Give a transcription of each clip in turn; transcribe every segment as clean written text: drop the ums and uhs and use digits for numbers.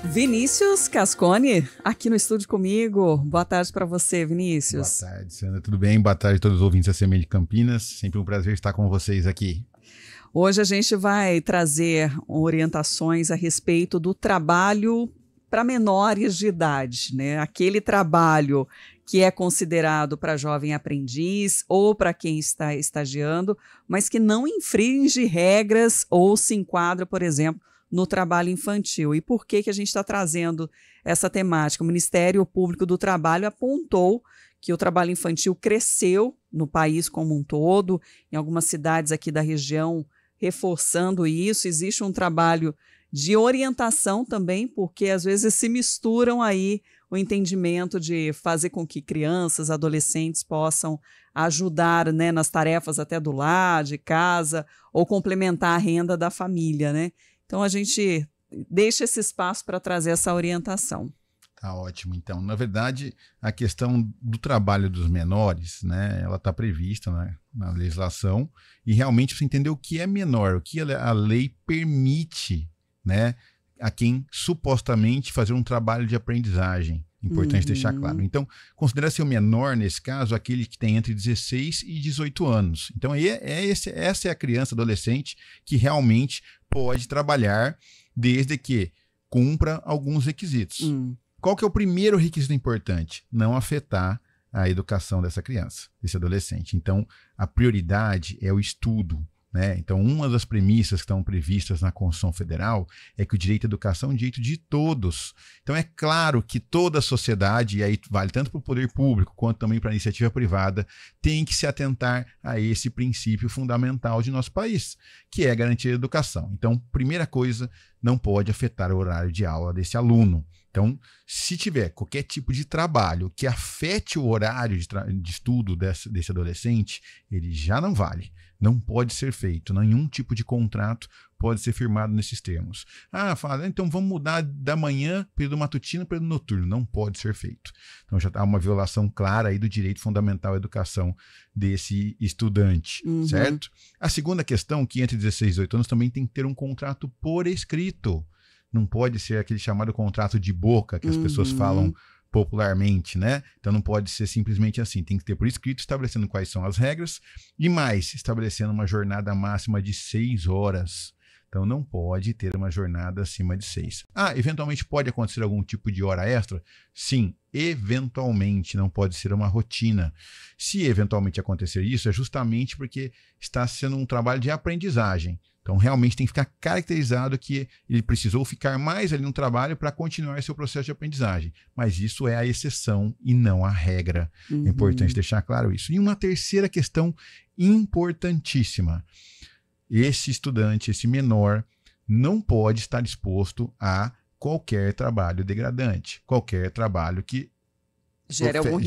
Vinícius Cascone, aqui no estúdio comigo. Boa tarde para você, Vinícius. Boa tarde, Sandra. Tudo bem? Boa tarde a todos os ouvintes da CMN de Campinas. Sempre um prazer estar com vocês aqui. Hoje a gente vai trazer orientações a respeito do trabalho para menores de idade, né? Aquele trabalho que é considerado para jovem aprendiz ou para quem está estagiando, mas que não infringe regras ou se enquadra, por exemplo, no trabalho infantil. E por que a gente está trazendo essa temática? O Ministério Público do Trabalho apontou que o trabalho infantil cresceu no país como um todo, em algumas cidades aqui da região, reforçando isso. Existe um trabalho de orientação também, porque às vezes se misturam aí o entendimento de fazer com que crianças, adolescentes possam ajudar, né, nas tarefas até do lar, de casa, ou complementar a renda da família, né? Então, a gente deixa esse espaço para trazer essa orientação. Tá ótimo. Então, na verdade, a questão do trabalho dos menores, né, ela está prevista, né, na legislação, e realmente você entender o que é menor, o que a lei permite, né, a quem supostamente fazer um trabalho de aprendizagem. Importante deixar claro. Então, considera-se o menor, nesse caso, aquele que tem entre 16 e 18 anos. Então, essa é a criança, adolescente, que realmente pode trabalhar desde que cumpra alguns requisitos. Qual que é o primeiro requisito importante? Não afetar a educação dessa criança, desse adolescente. Então, a prioridade é o estudo, né? Então, uma das premissas que estão previstas na Constituição Federal é que o direito à educação é um direito de todos. Então, é claro que toda a sociedade, e aí vale tanto para o poder público quanto também para a iniciativa privada, tem que se atentar a esse princípio fundamental de nosso país, que é a garantia da educação. Então, primeira coisa, não pode afetar o horário de aula desse aluno. Então, se tiver qualquer tipo de trabalho que afete o horário de estudo desse adolescente, ele já não vale. Não pode ser feito. Nenhum tipo de contrato pode ser firmado nesses termos. Fala, então vamos mudar da manhã, período matutino, período noturno. Não pode ser feito. Então já há uma violação clara aí do direito fundamental à educação desse estudante, certo? A segunda questão, que entre 16 e 18 anos também tem que ter um contrato por escrito. Não pode ser aquele chamado contrato de boca que as pessoas falam popularmente, né? Então não pode ser simplesmente assim, tem que ter por escrito, estabelecendo quais são as regras e mais, estabelecendo uma jornada máxima de 6 horas. Então não pode ter uma jornada acima de 6. Eventualmente pode acontecer algum tipo de hora extra? Sim, eventualmente, não pode ser uma rotina. Se eventualmente acontecer isso, é justamente porque está sendo um trabalho de aprendizagem. Então, realmente tem que ficar caracterizado que ele precisou ficar mais ali no trabalho para continuar seu processo de aprendizagem. Mas isso é a exceção e não a regra. É importante deixar claro isso. E uma terceira questão importantíssima. Esse estudante, esse menor, não pode estar exposto a qualquer trabalho degradante, qualquer trabalho que gere algum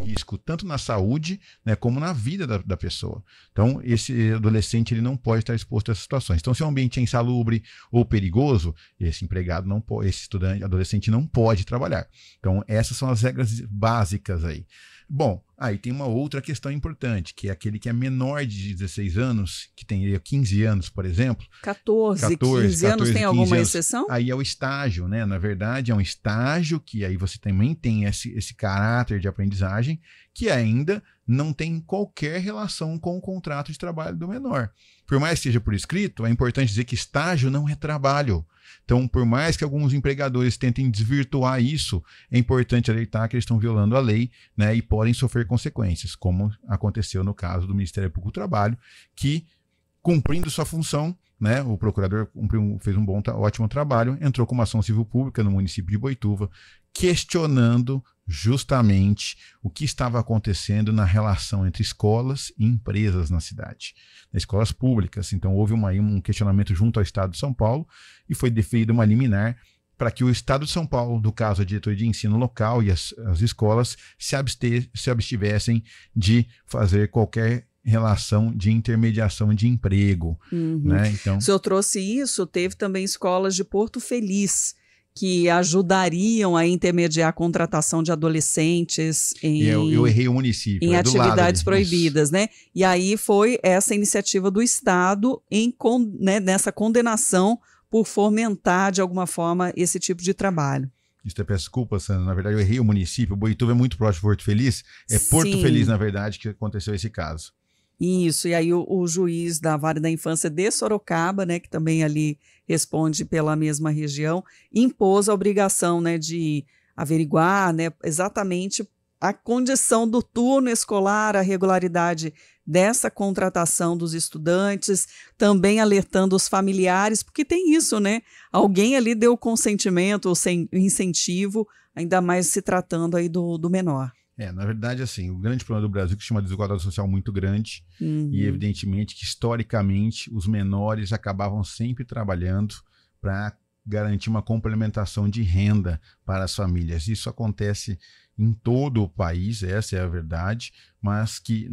risco, tanto na saúde, né, como na vida da pessoa. Então, esse adolescente ele não pode estar exposto a essas situações. Então, se o ambiente é insalubre ou perigoso, esse empregado não pode, esse estudante, adolescente não pode trabalhar. Então, essas são as regras básicas aí. Bom, aí tem uma outra questão importante, que é aquele que é menor de 16 anos, que tem 15 anos, por exemplo. 15 anos tem alguma exceção? Aí é o estágio, né? Na verdade, é um estágio que aí você também tem esse caráter de aprendizagem que ainda não tem qualquer relação com o contrato de trabalho do menor. Por mais que seja por escrito, é importante dizer que estágio não é trabalho. Então, por mais que alguns empregadores tentem desvirtuar isso, é importante alertar que eles estão violando a lei, né, e podem sofrer consequências, como aconteceu no caso do Ministério Público do Trabalho, que, cumprindo sua função, né, o procurador fez um ótimo trabalho, entrou com uma ação civil pública no município de Boituva, questionando justamente o que estava acontecendo na relação entre escolas e empresas na cidade, escolas públicas. Então houve um questionamento junto ao Estado de São Paulo e foi deferida uma liminar para que o Estado de São Paulo, no caso a diretoria de ensino local e as escolas, se abstivessem de fazer qualquer relação de intermediação de emprego. Né? Então, o senhor trouxe isso, teve também escolas de Porto Feliz, que ajudariam a intermediar a contratação de adolescentes eu errei o município, em atividades proibidas, né? E aí foi essa iniciativa do Estado nessa condenação por fomentar de alguma forma esse tipo de trabalho. Isso, eu peço desculpa, Sandra. Na verdade, eu errei o município. Boituva é muito próximo de Porto Feliz. É Porto Sim. Feliz, na verdade, que aconteceu esse caso. Isso, e aí o juiz da Vara da Infância de Sorocaba, né, que também ali responde pela mesma região, impôs a obrigação, né, de averiguar, né, exatamente a condição do turno escolar, a regularidade dessa contratação dos estudantes, também alertando os familiares, porque tem isso, né? Alguém ali deu consentimento ou incentivo, ainda mais se tratando aí do menor. Na verdade, assim, o grande problema do Brasil é que se chama desigualdade social muito grande e, evidentemente, que historicamente os menores acabavam sempre trabalhando para garantir uma complementação de renda para as famílias. Isso acontece em todo o país, essa é a verdade, mas que,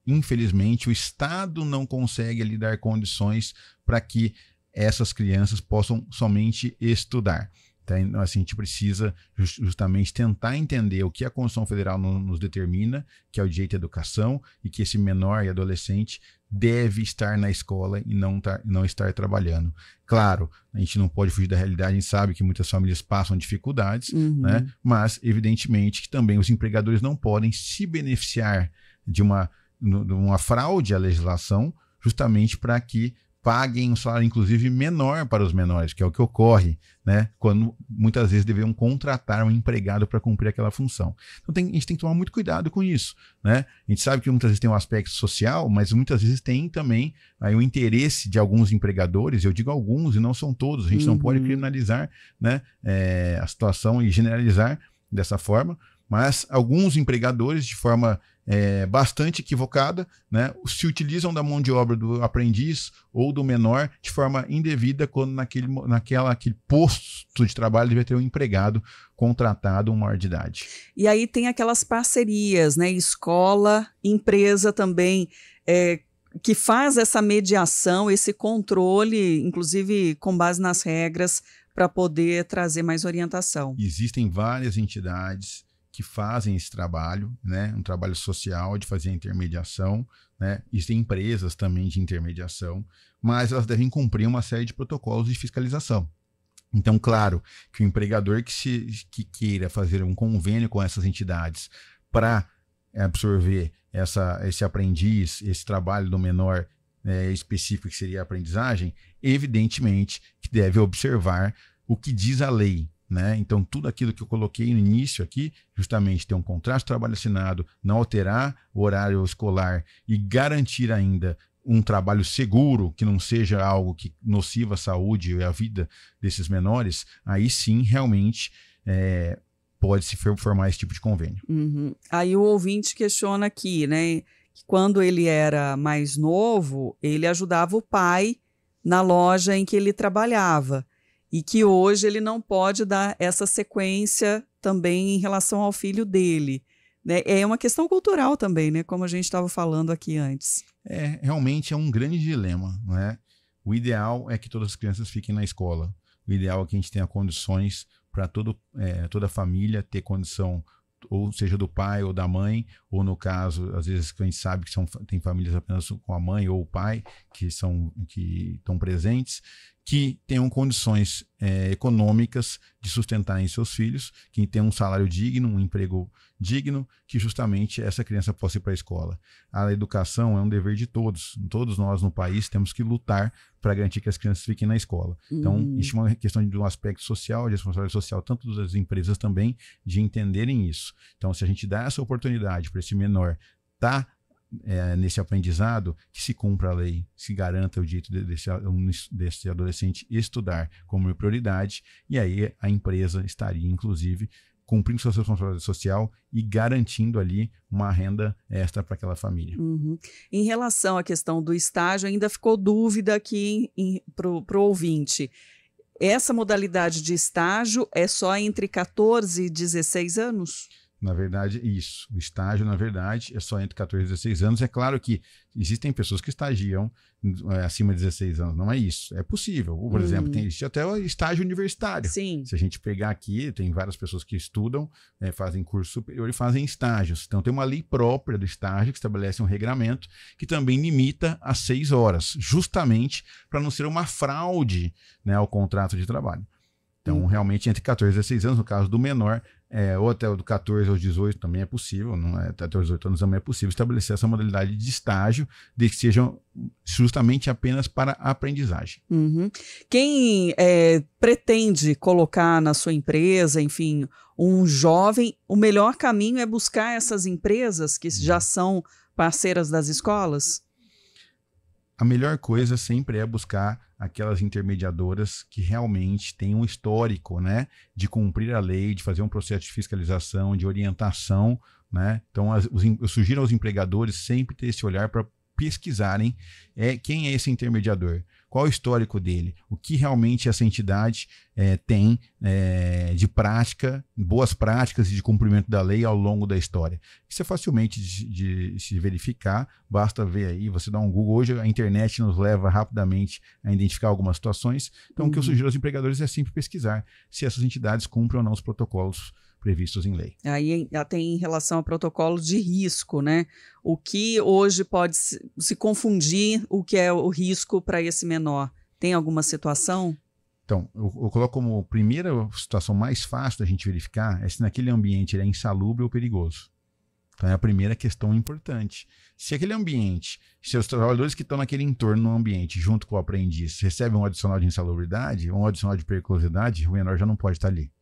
infelizmente, o Estado não consegue ali dar condições para que essas crianças possam somente estudar. Então, assim, a gente precisa justamente tentar entender o que a Constituição Federal nos determina, que é o direito à educação, e que esse menor e adolescente deve estar na escola e não estar trabalhando. Claro, a gente não pode fugir da realidade, a gente sabe que muitas famílias passam dificuldades, né? Mas, evidentemente, que também os empregadores não podem se beneficiar de uma fraude à legislação, justamente para que paguem um salário, inclusive, menor para os menores, que é o que ocorre, né, quando muitas vezes deveriam contratar um empregado para cumprir aquela função. Então a gente tem que tomar muito cuidado com isso, né? A gente sabe que muitas vezes tem um aspecto social, mas muitas vezes tem também aí o interesse de alguns empregadores, eu digo alguns e não são todos, a gente não pode criminalizar, né, a situação e generalizar dessa forma, mas alguns empregadores, de forma bastante equivocada, né, se utilizam da mão de obra do aprendiz ou do menor de forma indevida, quando naquele posto de trabalho deve ter um empregado contratado, um maior de idade. E aí tem aquelas parcerias, né, escola, empresa também, que faz essa mediação, esse controle, inclusive com base nas regras, para poder trazer mais orientação. Existem várias entidades que fazem esse trabalho, né, um trabalho social de fazer a intermediação, né, existem empresas também de intermediação, mas elas devem cumprir uma série de protocolos de fiscalização. Então, claro, que o empregador que queira fazer um convênio com essas entidades para absorver esse aprendiz, esse trabalho do menor específico que seria a aprendizagem, evidentemente que deve observar o que diz a lei, né? Então, tudo aquilo que eu coloquei no início aqui, justamente ter um contrato de trabalho assinado, não alterar o horário escolar e garantir ainda um trabalho seguro, que não seja algo que nociva a saúde e a vida desses menores, aí sim, realmente, pode-se formar esse tipo de convênio. Aí o ouvinte questiona aqui, né, que quando ele era mais novo, ele ajudava o pai na loja em que ele trabalhava, e que hoje ele não pode dar essa sequência também em relação ao filho dele, né? É uma questão cultural também, né? Como a gente estava falando aqui antes. Realmente é um grande dilema, né? O ideal é que todas as crianças fiquem na escola. O ideal é que a gente tenha condições para toda a família ter condição, ou seja, do pai ou da mãe, ou no caso, às vezes a gente sabe que tem famílias apenas com a mãe ou o pai que estão presentes, que tenham condições econômicas de sustentarem seus filhos, que tenham um salário digno, um emprego digno, que justamente essa criança possa ir para a escola. A educação é um dever de todos. Todos nós no país temos que lutar para garantir que as crianças fiquem na escola. Então, isso é uma questão de um aspecto social, de responsabilidade social, tanto das empresas também, de entenderem isso. Então, se a gente dá essa oportunidade para esse menor nesse aprendizado, que se cumpra a lei, se garanta o direito desse adolescente estudar como prioridade, e aí a empresa estaria, inclusive, cumprindo sua responsabilidade social e garantindo ali uma renda extra para aquela família. Em relação à questão do estágio, ainda ficou dúvida aqui para o ouvinte. Essa modalidade de estágio é só entre 14 e 16 anos? Na verdade, isso. O estágio, na verdade, é só entre 14 e 16 anos. É claro que existem pessoas que estagiam acima de 16 anos. Não é isso. É possível. Por exemplo, existe até o estágio universitário. Sim. Se a gente pegar aqui, tem várias pessoas que estudam, fazem curso superior e fazem estágios. Então, tem uma lei própria do estágio que estabelece um regramento que também limita a 6 horas, justamente para não ser uma fraude, né, ao contrato de trabalho. Então, realmente, entre 14 e 16 anos, no caso do menor, ou até o do 14 aos 18 também é possível, não é, até os 18 anos também é possível estabelecer essa modalidade de estágio, desde que sejam justamente apenas para a aprendizagem. Quem pretende colocar na sua empresa, enfim, um jovem, o melhor caminho é buscar essas empresas que já são parceiras das escolas? A melhor coisa sempre é buscar aquelas intermediadoras que realmente têm um histórico, né, de cumprir a lei, de fazer um processo de fiscalização, de orientação, né? Então, eu sugiro aos empregadores sempre ter esse olhar para pesquisarem quem é esse intermediador, qual é o histórico dele, o que realmente essa entidade tem de prática, boas práticas e de cumprimento da lei ao longo da história. Isso é facilmente de se verificar, basta ver aí, você dá um Google. Hoje a internet nos leva rapidamente a identificar algumas situações, então o que eu sugiro aos empregadores é sempre pesquisar se essas entidades cumprem ou não os protocolos previstos em lei. Aí tem em relação ao protocolo de risco, né? O que hoje pode se confundir, o que é o risco para esse menor? Tem alguma situação? Então, eu coloco como primeira situação mais fácil da gente verificar se naquele ambiente ele é insalubre ou perigoso. Então é a primeira questão importante. Se aquele ambiente, se os trabalhadores que estão naquele entorno no ambiente, junto com o aprendiz, recebem um adicional de insalubridade, um adicional de periculosidade, o menor já não pode estar ali.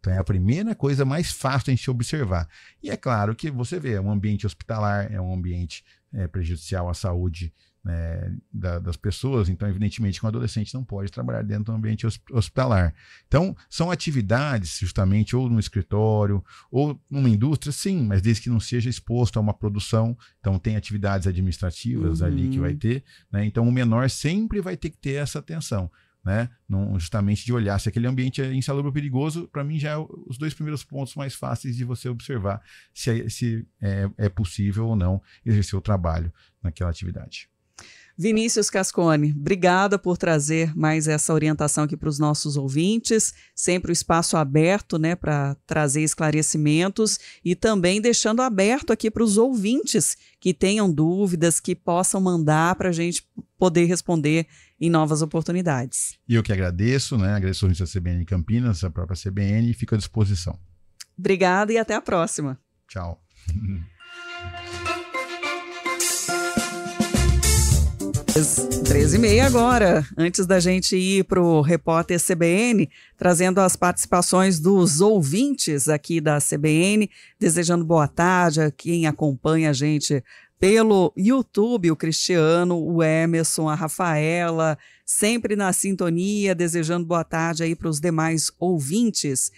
Então é a primeira coisa mais fácil de a gente observar. E é claro que você vê, é um ambiente hospitalar, é um ambiente prejudicial à saúde, né, das pessoas. Então, evidentemente, que um adolescente não pode trabalhar dentro do ambiente hospitalar. Então, são atividades, justamente, ou no escritório, ou numa indústria, sim, mas desde que não seja exposto a uma produção. Então, tem atividades administrativas ali que vai ter, né? Então, o menor sempre vai ter que ter essa atenção, né? Justamente de olhar se aquele ambiente é insalubre ou perigoso. Para mim já é os dois primeiros pontos mais fáceis de você observar se é possível ou não exercer o trabalho naquela atividade. Vinícius Cascone, obrigada por trazer mais essa orientação aqui para os nossos ouvintes, sempre o espaço aberto, né, para trazer esclarecimentos e também deixando aberto aqui para os ouvintes que tenham dúvidas, que possam mandar para a gente poder responder em novas oportunidades. E eu que agradeço, né, agradeço a CBN Campinas, a própria CBN, e fico à disposição. Obrigada e até a próxima. Tchau. 13h30 agora, antes da gente ir para o Repórter CBN, trazendo as participações dos ouvintes aqui da CBN, desejando boa tarde a quem acompanha a gente pelo YouTube, o Cristiano, o Emerson, a Rafaela, sempre na sintonia, desejando boa tarde aí para os demais ouvintes.